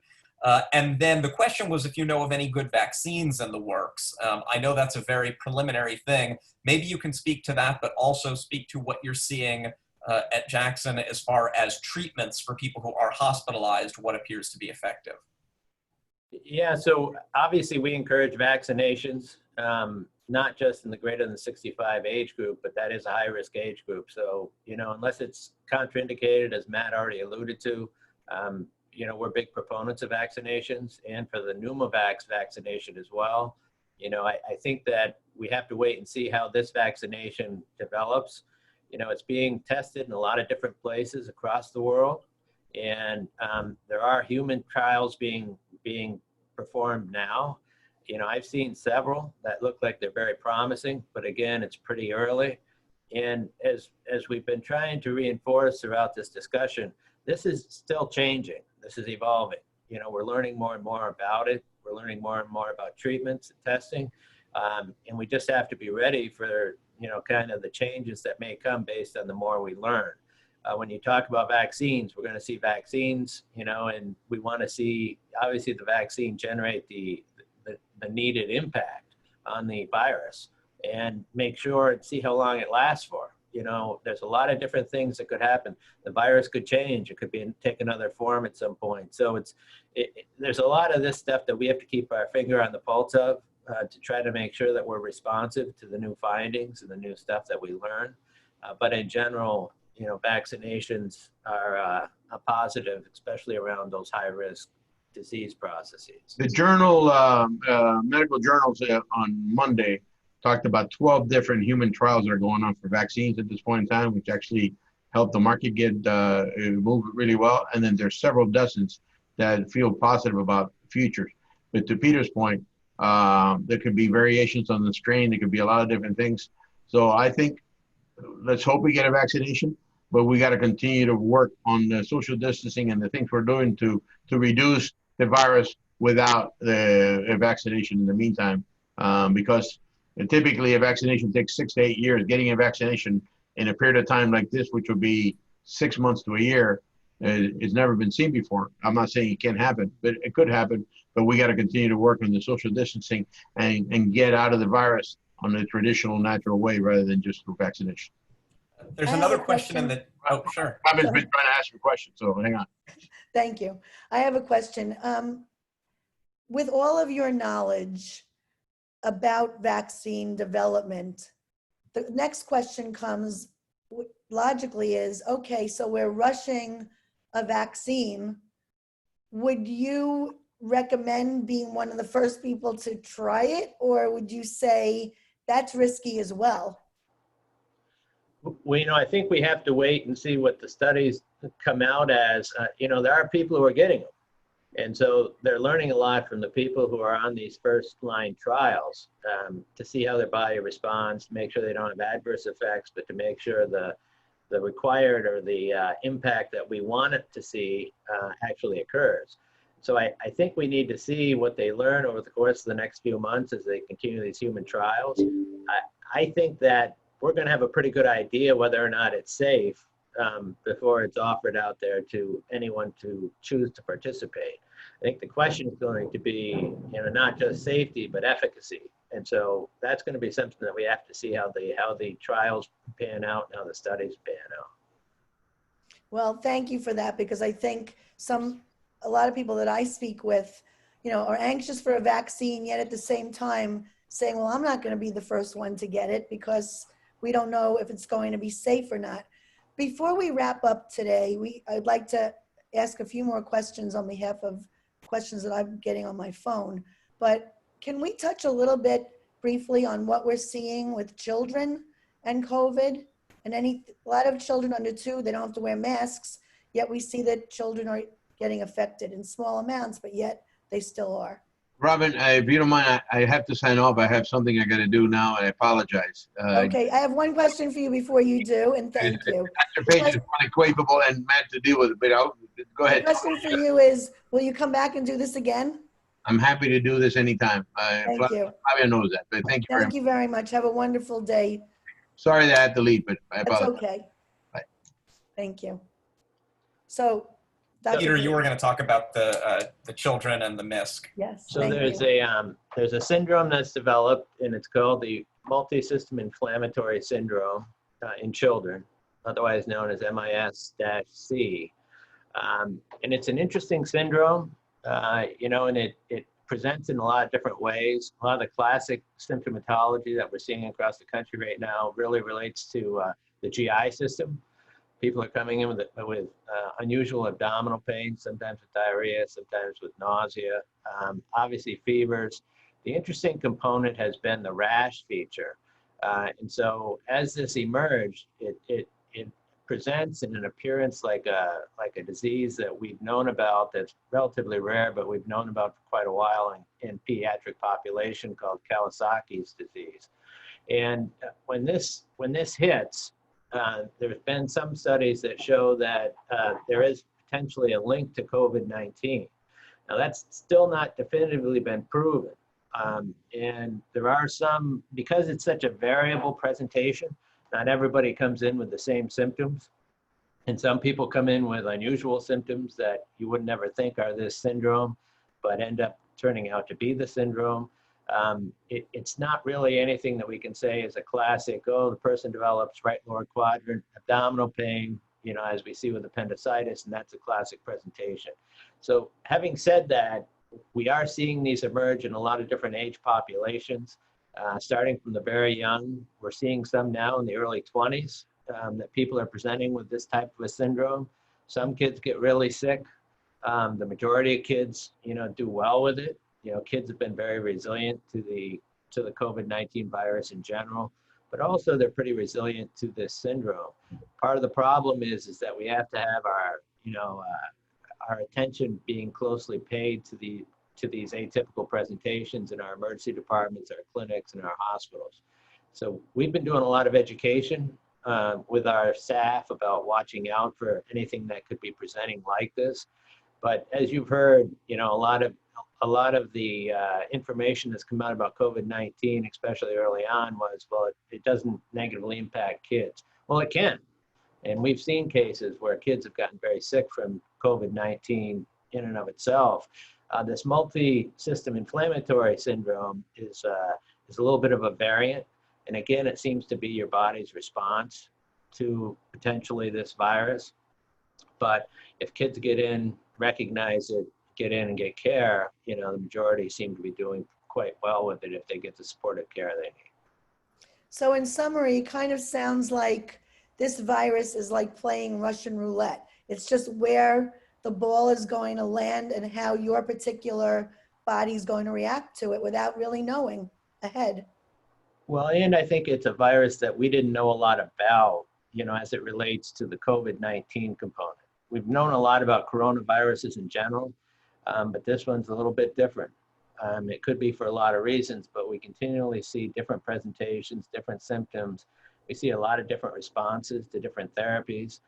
And then the question was if you know of any good vaccines in the works. I know that's a very preliminary thing. Maybe you can speak to that, but also speak to what you're seeing at Jackson as far as treatments for people who are hospitalized, what appears to be effective. Yeah, so obviously we encourage vaccinations, not just in the greater than 65 age group, but that is a high-risk age group. So, unless it's contraindicated, as Matt already alluded to, we're big proponents of vaccinations, and for the Pneumovax vaccination as well. I think that we have to wait and see how this vaccination develops. It's being tested in a lot of different places across the world, and there are human trials being performed now. I've seen several that look like they're very promising, but again, it's pretty early. And as we've been trying to reinforce throughout this discussion, this is still changing. This is evolving. We're learning more and more about it. We're learning more and more about treatments and testing. And we just have to be ready for, kind of the changes that may come based on the more we learn. When you talk about vaccines, we're going to see vaccines, and we want to see, obviously, the vaccine generate the needed impact on the virus and make sure and see how long it lasts for. There's a lot of different things that could happen. The virus could change. It could take another form at some point. So there's a lot of this stuff that we have to keep our finger on the pulse of to try to make sure that we're responsive to the new findings and the new stuff that we learn. But in general, vaccinations are a positive, especially around those high-risk disease processes. The journal, medical journals on Monday talked about 12 different human trials that are going on for vaccines at this point in time, which actually helped the market get move really well. And then there's several dozens that feel positive about futures. But to Peter's point, there could be variations on the strain. There could be a lot of different things. So I think let's hope we get a vaccination, but we got to continue to work on the social distancing and the things we're doing to reduce the virus without a vaccination in the meantime, because typically a vaccination takes 6 to 8 years. Getting a vaccination in a period of time like this, which would be 6 months to a year, it's never been seen before. I'm not saying it can't happen, but it could happen. But we got to continue to work on the social distancing and get out of the virus on the traditional, natural way rather than just through vaccination. There's I have another a question in question. the, oh, sure. I've been trying to ask you a question, so hang on. Thank you. I have a question. With all of your knowledge about vaccine development, the next question comes logically is, okay, so we're rushing a vaccine. Would you recommend being one of the first people to try it, or would you say that's risky as well? Well, I think we have to wait and see what the studies come out as. There are people who are getting them. And so they're learning a lot from the people who are on these first line trials, to see how their body responds, to make sure they don't have adverse effects, but to make sure the required or the impact that we want it to see actually occurs. So I think we need to see what they learn over the course of the next few months as they continue these human trials. I think that we're going to have a pretty good idea whether or not it's safe before it's offered out there to anyone to choose to participate. I think the question is going to be, not just safety, but efficacy. And so that's going to be something that we have to see how the trials pan out and how the studies pan out. Well, thank you for that, because I think a lot of people that I speak with, are anxious for a vaccine, yet at the same time saying, well, I'm not going to be the first one to get it because we don't know if it's going to be safe or not. Before we wrap up today, I'd like to ask a few more questions on behalf of questions that I'm getting on my phone. But can we touch a little bit briefly on what we're seeing with children and COVID? And a lot of children under 2, they don't have to wear masks, yet we see that children are getting affected in small amounts, but yet they still are. Robin, if you don't mind, I have to sign off. I have something I got to do now, and I apologize. Okay, I have one question for you before you do, and thank you. Dr. Page is unequivocal and mad to deal with it, but go ahead. The question for you is, will you come back and do this again? I'm happy to do this anytime. Thank you. Flavia knows that, but thank you very much. Thank you very much. Have a wonderful day. Sorry that I had to leave, but I That's apologize. okay. Bye. Thank you. So, Dr. Peter, you were going to talk about the children and the MISC. Yes. So thank there's you. there's a syndrome that's developed, and it's called the multi-system inflammatory syndrome in children, otherwise known as MIS-C. And it's an interesting syndrome, and it presents in a lot of different ways. A lot of the classic symptomatology that we're seeing across the country right now really relates to the GI system. People are coming in with unusual abdominal pain, sometimes with diarrhea, sometimes with nausea, obviously fevers. The interesting component has been the rash feature. And so as this emerged, it presents in an appearance like a disease that we've known about that's relatively rare, but we've known about for quite a while in pediatric population called Kawasaki's disease. And when this hits, there's been some studies that show that there is potentially a link to COVID-19. Now that's still not definitively been proven. And there are some, because it's such a variable presentation, not everybody comes in with the same symptoms. And some people come in with unusual symptoms that you would never think are this syndrome, but end up turning out to be the syndrome. It's not really anything that we can say is a classic, the person develops right lower quadrant abdominal pain, as we see with appendicitis, and that's a classic presentation. So having said that, we are seeing these emerge in a lot of different age populations, starting from the very young. We're seeing some now in the early 20s that people are presenting with this type of a syndrome. Some kids get really sick. The majority of kids, do well with it. Kids have been very resilient to the COVID-19 virus in general, but also they're pretty resilient to this syndrome. Part of the problem is that we have to have our attention being closely paid to these atypical presentations in our emergency departments, our clinics, and our hospitals. So we've been doing a lot of education with our staff about watching out for anything that could be presenting like this. But as you've heard, a lot of the information that's come out about COVID-19, especially early on, was, well, it doesn't negatively impact kids. Well, it can. And we've seen cases where kids have gotten very sick from COVID-19 in and of itself. This multi-system inflammatory syndrome is a little bit of a variant. And again, it seems to be your body's response to potentially this virus. But if kids get in, recognize it, get in and get care, the majority seem to be doing quite well with it if they get the supportive care they need. So in summary, it kind of sounds like this virus is like playing Russian roulette. It's just where the ball is going to land and how your particular body is going to react to it without really knowing ahead. Well, and I think it's a virus that we didn't know a lot about, as it relates to the COVID-19 component. We've known a lot about coronaviruses in general, but this one's a little bit different. It could be for a lot of reasons, but we continually see different presentations, different symptoms. We see a lot of different responses to different therapies.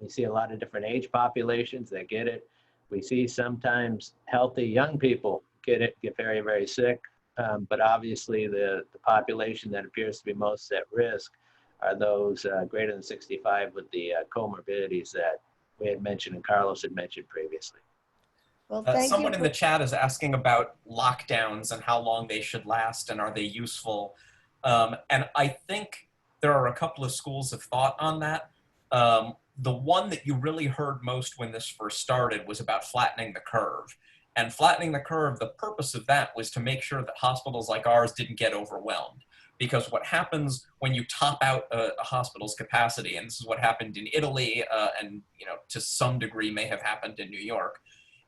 We see a lot of different age populations that get it. We see sometimes healthy young people get very, very sick. But obviously the population that appears to be most at risk are those greater than 65 with the comorbidities that we had mentioned and Carlos had mentioned previously. Well, thank Someone you. in the chat is asking about lockdowns and how long they should last and are they useful. And I think there are a couple of schools of thought on that. The one that you really heard most when this first started was about flattening the curve. And flattening the curve, the purpose of that was to make sure that hospitals like ours didn't get overwhelmed. Because what happens when you top out a hospital's capacity, and this is what happened in Italy, and to some degree may have happened in New York,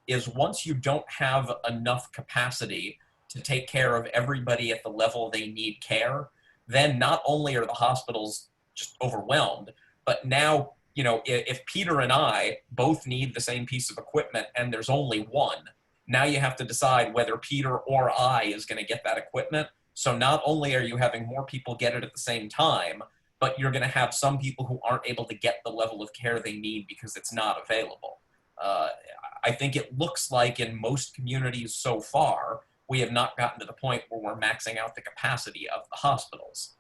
is once you don't have enough capacity to take care of everybody at the level they need care, then not only are the hospitals just overwhelmed, but now, if Peter and I both need the same piece of equipment and there's only one, now you have to decide whether Peter or I is going to get that equipment. So not only are you having more people get it at the same time, but you're going to have some people who aren't able to get the level of care they need because it's not available. I think it looks like in most communities so far, we have not gotten to the point where we're maxing out the capacity of the hospitals.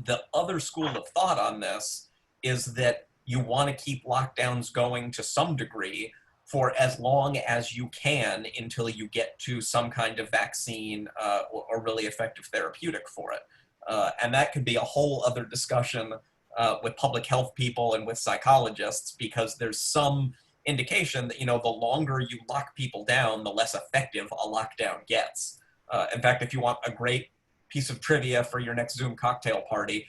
The other school of thought on this is that you want to keep lockdowns going to some degree for as long as you can until you get to some kind of vaccine or really effective therapeutic for it. And that could be a whole other discussion with public health people and with psychologists, because there's some indication that, the longer you lock people down, the less effective a lockdown gets. In fact, if you want a great piece of trivia for your next Zoom cocktail party,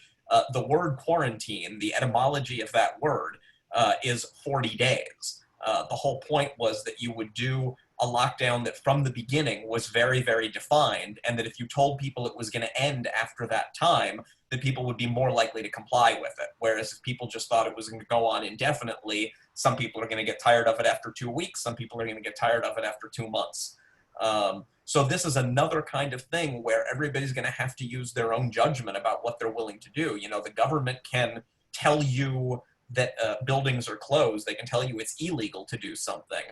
the word quarantine, the etymology of that word is 40 days. The whole point was that you would do a lockdown that from the beginning was very, very defined, and that if you told people it was going to end after that time, that people would be more likely to comply with it. Whereas if people just thought it was going to go on indefinitely, some people are going to get tired of it after 2 weeks, some people are going to get tired of it after 2 months. So this is another kind of thing where everybody's going to have to use their own judgment about what they're willing to do. The government can tell you that buildings are closed. They can tell you it's illegal to do something.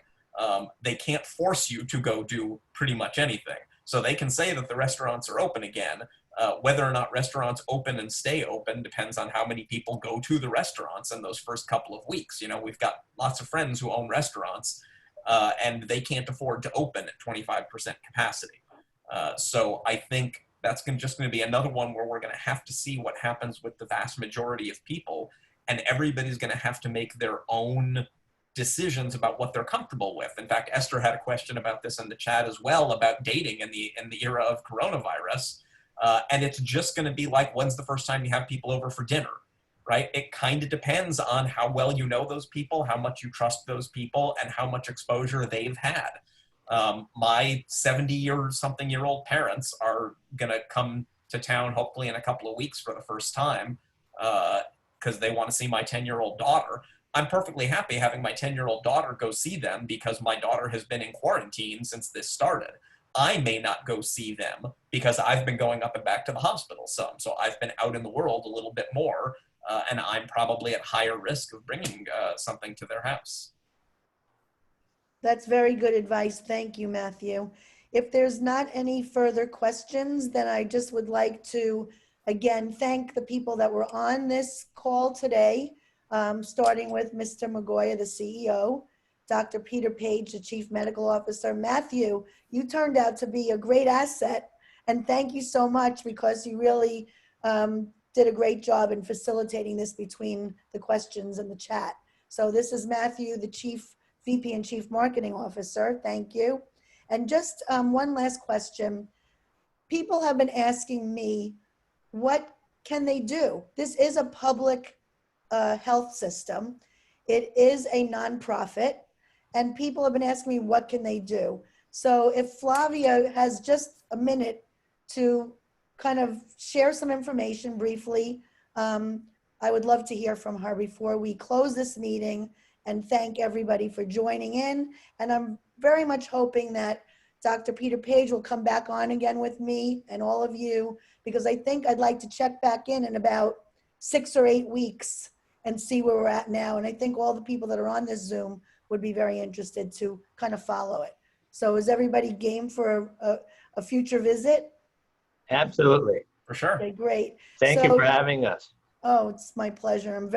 They can't force you to go do pretty much anything. So they can say that the restaurants are open again. Whether or not restaurants open and stay open depends on how many people go to the restaurants in those first couple of weeks. We've got lots of friends who own restaurants, and they can't afford to open at 25% capacity. So I think that's just going to be another one where we're going to have to see what happens with the vast majority of people, and everybody's going to have to make their own decisions about what they're comfortable with. In fact, Esther had a question about this in the chat as well, about dating in the era of coronavirus. And it's just going to be like, when's the first time you have people over for dinner, right? It kind of depends on how well you know those people, how much you trust those people, and how much exposure they've had. My 70-something-year-old parents are going to come to town hopefully in a couple of weeks for the first time because they want to see my 10-year-old daughter. I'm perfectly happy having my 10-year-old daughter go see them because my daughter has been in quarantine since this started. I may not go see them because I've been going up and back to the hospital some. So I've been out in the world a little bit more, and I'm probably at higher risk of bringing something to their house. That's very good advice. Thank you, Matthew. If there's not any further questions, then I just would like to, again, thank the people that were on this call today, starting with Mr. Magoya, the CEO, Dr. Peter Page, the Chief Medical Officer. Matthew, you turned out to be a great asset, and thank you so much because you really did a great job in facilitating this between the questions and the chat. So this is Matthew, the VP and Chief Marketing Officer. Thank you. And just one last question. People have been asking me, what can they do? This is a public health system. It is a nonprofit, and people have been asking me, what can they do? So if Flavia has just a minute to kind of share some information briefly, I would love to hear from her before we close this meeting and thank everybody for joining in. And I'm very much hoping that Dr. Peter Page will come back on again with me and all of you, because I think I'd like to check back in about 6 or 8 weeks and see where we're at now. And I think all the people that are on this Zoom would be very interested to kind of follow it. So is everybody game for a future visit? Absolutely. For sure. Okay, great. Thank you for having us. Oh, it's my pleasure.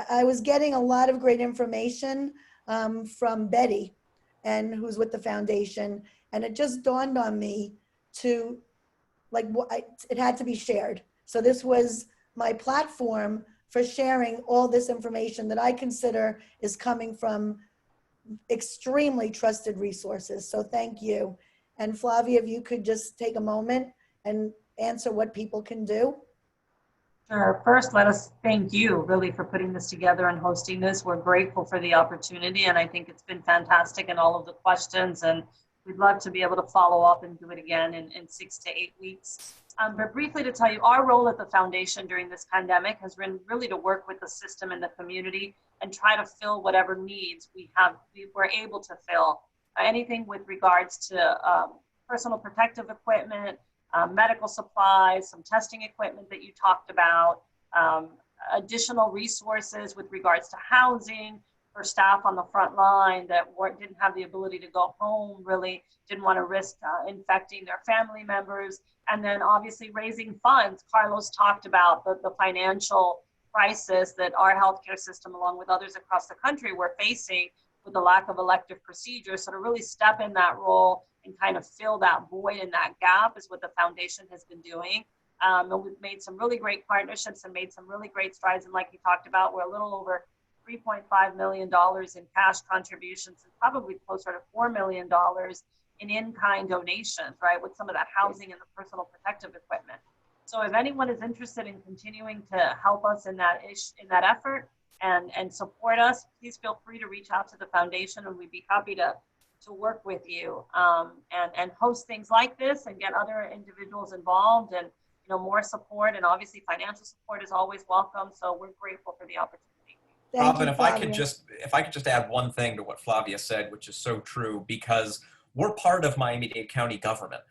I was getting a lot of great information from Betty, and who's with the foundation. And it just dawned on me to, it had to be shared. So this was my platform for sharing all this information that I consider is coming from extremely trusted resources. So thank you. And Flavia, if you could just take a moment and answer what people can do. Sure. First, let us thank you really for putting this together and hosting this. We're grateful for the opportunity, and I think it's been fantastic in all of the questions, and we'd love to be able to follow up and do it again in 6 to 8 weeks. But briefly to tell you, our role at the foundation during this pandemic has been really to work with the system and the community and try to fill whatever needs we were able to fill. Anything with regards to personal protective equipment, medical supplies, some testing equipment that you talked about, additional resources with regards to housing for staff on the front line that didn't have the ability to go home, really didn't want to risk infecting their family members. And then obviously raising funds. Carlos talked about the financial crisis that our healthcare system, along with others across the country, were facing with the lack of elective procedures. So to really step in that role and kind of fill that void and that gap is what the foundation has been doing. And we've made some really great partnerships and made some really great strides. And like you talked about, we're a little over $3.5 million in cash contributions and probably closer to $4 million in in-kind donations, right, with some of that housing and the personal protective equipment. So if anyone is interested in continuing to help us in that effort and support us, please feel free to reach out to the foundation, and we'd be happy to work with you and host things like this and get other individuals involved, and more support, and obviously financial support is always welcome. So we're grateful for the opportunity. Robin, if I could just add one thing to what Flavia said, which is so true, because we're part of Miami-Dade County government.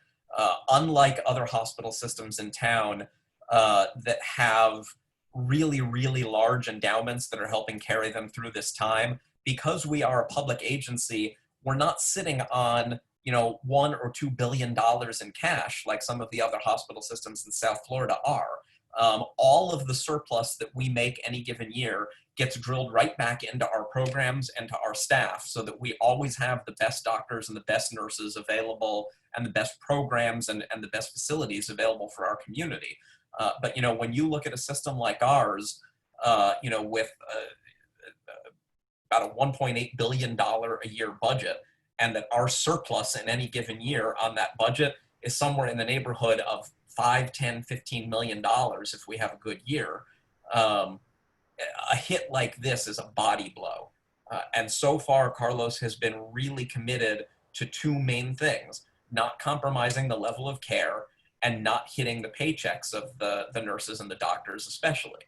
Unlike other hospital systems in town that have really, really large endowments that are helping carry them through this time, because we are a public agency, we're not sitting on, $1 or $2 billion in cash like some of the other hospital systems in South Florida are. All of the surplus that we make any given year gets drilled right back into our programs and to our staff, so that we always have the best doctors and the best nurses available and the best programs and the best facilities available for our community. But when you look at a system like ours, with about a $1.8 billion a year budget, and that our surplus in any given year on that budget is somewhere in the neighborhood of $5, $10, $15 million if we have a good year. A hit like this is a body blow. And so far, Carlos has been really committed to two main things: not compromising the level of care and not hitting the paychecks of the nurses and the doctors especially.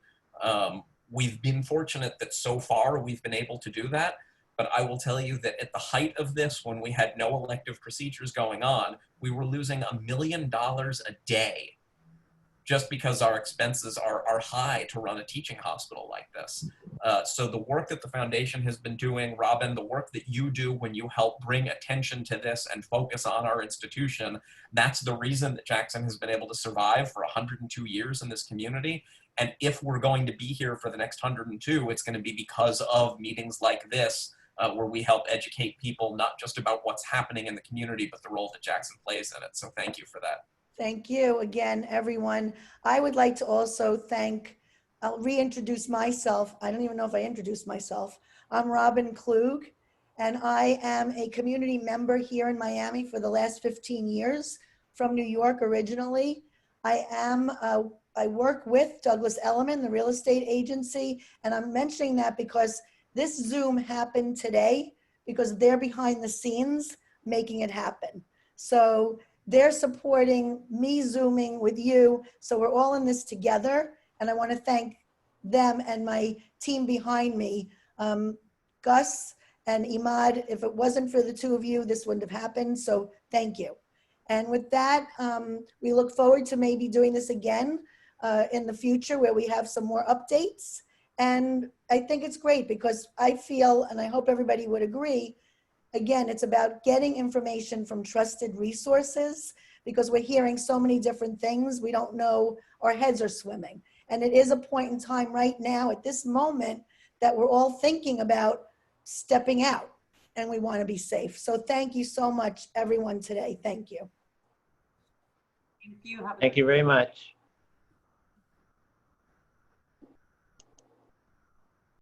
We've been fortunate that so far we've been able to do that, but I will tell you that at the height of this, when we had no elective procedures going on, we were losing $1 million a day just because our expenses are high to run a teaching hospital like this. So the work that the foundation has been doing, Robin, the work that you do when you help bring attention to this and focus on our institution, that's the reason that Jackson has been able to survive for 102 years in this community. And if we're going to be here for the next 102, it's going to be because of meetings like this, where we help educate people, not just about what's happening in the community, but the role that Jackson plays in it. So thank you for that. Thank you again, everyone. I would like to also I'll reintroduce myself. I don't even know if I introduced myself. I'm Robin Kluge, and I am a community member here in Miami for the last 15 years, from New York originally. I work with Douglas Elliman, the real estate agency, and I'm mentioning that because this Zoom happened today because they're behind the scenes making it happen. So they're supporting me Zooming with you. So we're all in this together. And I want to thank them and my team behind me, Gus and Imad. If it wasn't for the two of you, this wouldn't have happened. So thank you. And with that, we look forward to maybe doing this again in the future where we have some more updates. And I think it's great because I feel, and I hope everybody would agree, again, it's about getting information from trusted resources because we're hearing so many different things. We don't know, our heads are swimming. And it is a point in time right now at this moment that we're all thinking about stepping out and we want to be safe. So thank you so much, everyone today. Thank you. Thank you. Thank you very much.